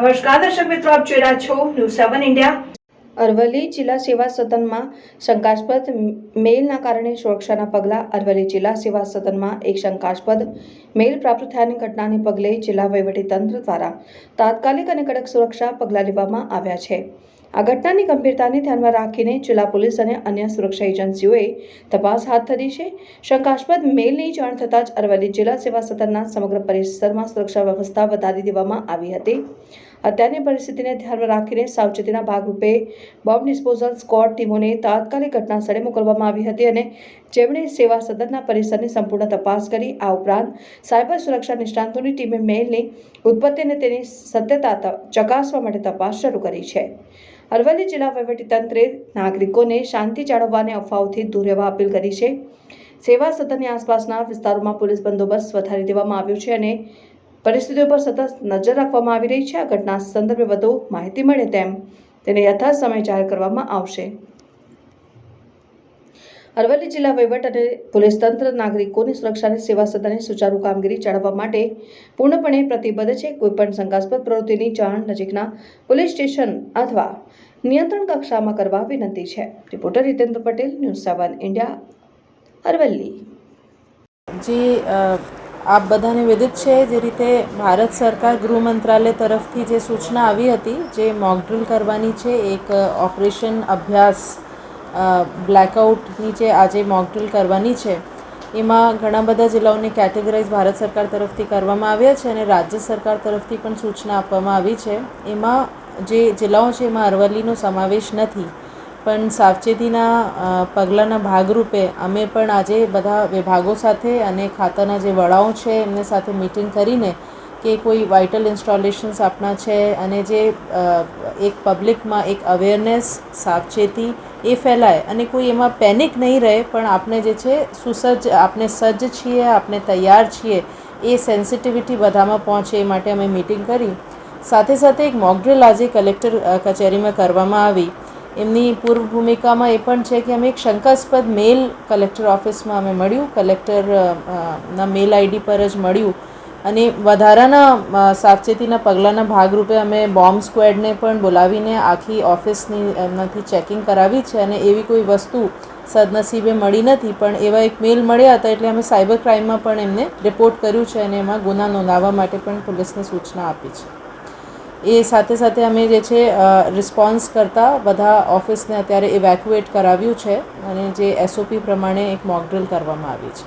નમસ્કાર દર્શક મિત્રો, આપ જોઈ રહ્યા છો ન્યૂઝ7 ઇન્ડિયા। અરવલ્લી જિલ્લા સેવા સદનમાં શંકાસ્પદ મેલના કારણે સુરક્ષાના પગલાં। અરવલ્લી જિલ્લા સેવા સદનમાં એક શંકાસ્પદ મેલ પ્રાપ્ત થયાની ઘટનાને પગલે જિલ્લા વહીવટીતંત્ર દ્વારા તાત્કાલિક અને કડક સુરક્ષા પગલાં લેવામાં આવ્યા છે। આ ઘટનાની ગંભીરતાને ધ્યાનમાં રાખીને જિલ્લા પોલીસ અને અન્ય સુરક્ષા એજન્સીઓએ તપાસ હાથ ધરી છે। શંકાસ્પદ મેલની જાણ થતાં જ અરવલ્લી જિલ્લા સેવા સદનના સમગ્ર પરિસરમાં સુરક્ષા વ્યવસ્થા વધારી દેવામાં આવી હતી। અત્યારની પરિસ્થિતિને ધ્યાનમાં રાખીને સાવચેતીના ભાગરૂપે બોમ્બ ડિસ્પોઝલ સ્ક્વોડ ટીમોને તાત્કાલિક ઘટના સ્થળે મોકલવામાં આવી હતી અને જેમણે સેવા સદનના પરિસરની સંપૂર્ણ તપાસ કરી। આ ઉપરાંત સાયબર સુરક્ષા નિષ્ણાતોની ટીમે મેલની ઉત્પત્તિ અને તેની સત્યતા ચકાસવા માટે તપાસ શરૂ કરી છે। અરવલ્લી જિલ્લા વહીવટીતંત્રે નાગરિકોને શાંતિ જાળવવા અને અફવાઓથી દૂર રહેવા અપીલ કરી છે। સેવા સદનની આસપાસના વિસ્તારોમાં પોલીસ બંદોબસ્ત વધારી દેવામાં આવ્યો છે અને પરિસ્થિતિઓ પર સતત નજર રાખવામાં આવી રહી છે। આ ઘટના સંદર્ભે વધુ માહિતી મળે તેમ તેને યથાર્થ સમય જાહેર કરવામાં આવશે। અરવલ્લી જિલ્લા વહીવટ અને પોલીસ તંત્ર નાગરિકોની સુરક્ષા અને સેવા સદનની સુચારુ કામગીરી જાળવવા માટે પૂર્ણપણે પ્રતિબદ્ધ છે। કોઈપણ શંકાસ્પદ પ્રવૃત્તિની જાણ નજીકના પોલીસ સ્ટેશન અથવા નિયંત્રણ કક્ષામાં કરવા વિનંતી છે। Reporter Hitendra Patel, news seven India, Aravalli. આપ બધાને વિદિત છે જે રીતે ભારત સરકાર ગૃહ મંત્રાલય તરફથી જે સૂચના આવી હતી જે મોકડ્રીલ કરવાની છે, એક ઓપરેશન અભ્યાસ બ્લેકઆઉટની જે આજે મોકડ્રીલ કરવાની છે એમાં ઘણા બધા જિલ્લાઓને કેટેગરાઇઝ ભારત સરકાર તરફથી કરવામાં આવ્યા છે અને રાજ્ય સરકાર તરફથી પણ સૂચના આપવામાં આવી છે। એમાં જે જિલ્લાઓ છે એમાં અરવલ્લીનો સમાવેશ નથી, પણ સાવચેતીના પગલાંના ભાગરૂપે અમે પણ આજે બધા વિભાગો સાથે અને ખાતાના જે વડાઓ છે એમને સાથે મિટિંગ કરીને કે કોઈ વાઇટલ ઇન્સ્ટોલેશન્સ આપણા છે અને જે એક પબ્લિકમાં એક અવેરનેસ સાવચેતી એ ફેલાય અને કોઈ એમાં પેનિક નહીં રહે, પણ આપણે જે છે આપણે સજ્જ છીએ, આપણે તૈયાર છીએ, એ સેન્સિટિવિટી બધામાં પહોંચે એ માટે અમે મિટિંગ કરી। સાથે સાથે એક મોકડ્રીલ આજે કલેક્ટર કચેરીમાં કરવામાં આવી। એમની પૂર્વ ભૂમિકામાં એ પણ છે કે અમે એક શંકાસ્પદ મેલ કલેક્ટર ઓફિસમાં અમે મળ્યું, કલેક્ટરના મેલ આઈડી પર જ મળ્યું અને વધારાના સાવચેતીના પગલાંના ભાગરૂપે અમે બોમ્બ સ્ક્વોડને પણ બોલાવીને આખી ઓફિસની એમનાથી ચેકિંગ કરાવી છે અને એવી કોઈ વસ્તુ સદનસીબે મળી નથી, પણ એવા એક મેલ મળ્યા હતા એટલે અમે સાયબર ક્રાઇમમાં પણ એમને રિપોર્ટ કર્યું છે અને એમાં ગુના નોંધાવવા માટે પણ પોલીસને સૂચના આપી છે। એ સાથે સાથે અમે જે છે રિસ્પોન્સ કરતાં બધા ઓફિસને અત્યારે ઇવેક્યુએટ કરાવ્યું છે અને જે SOP પ્રમાણે એક મોકડ્રીલ કરવામાં આવી છે।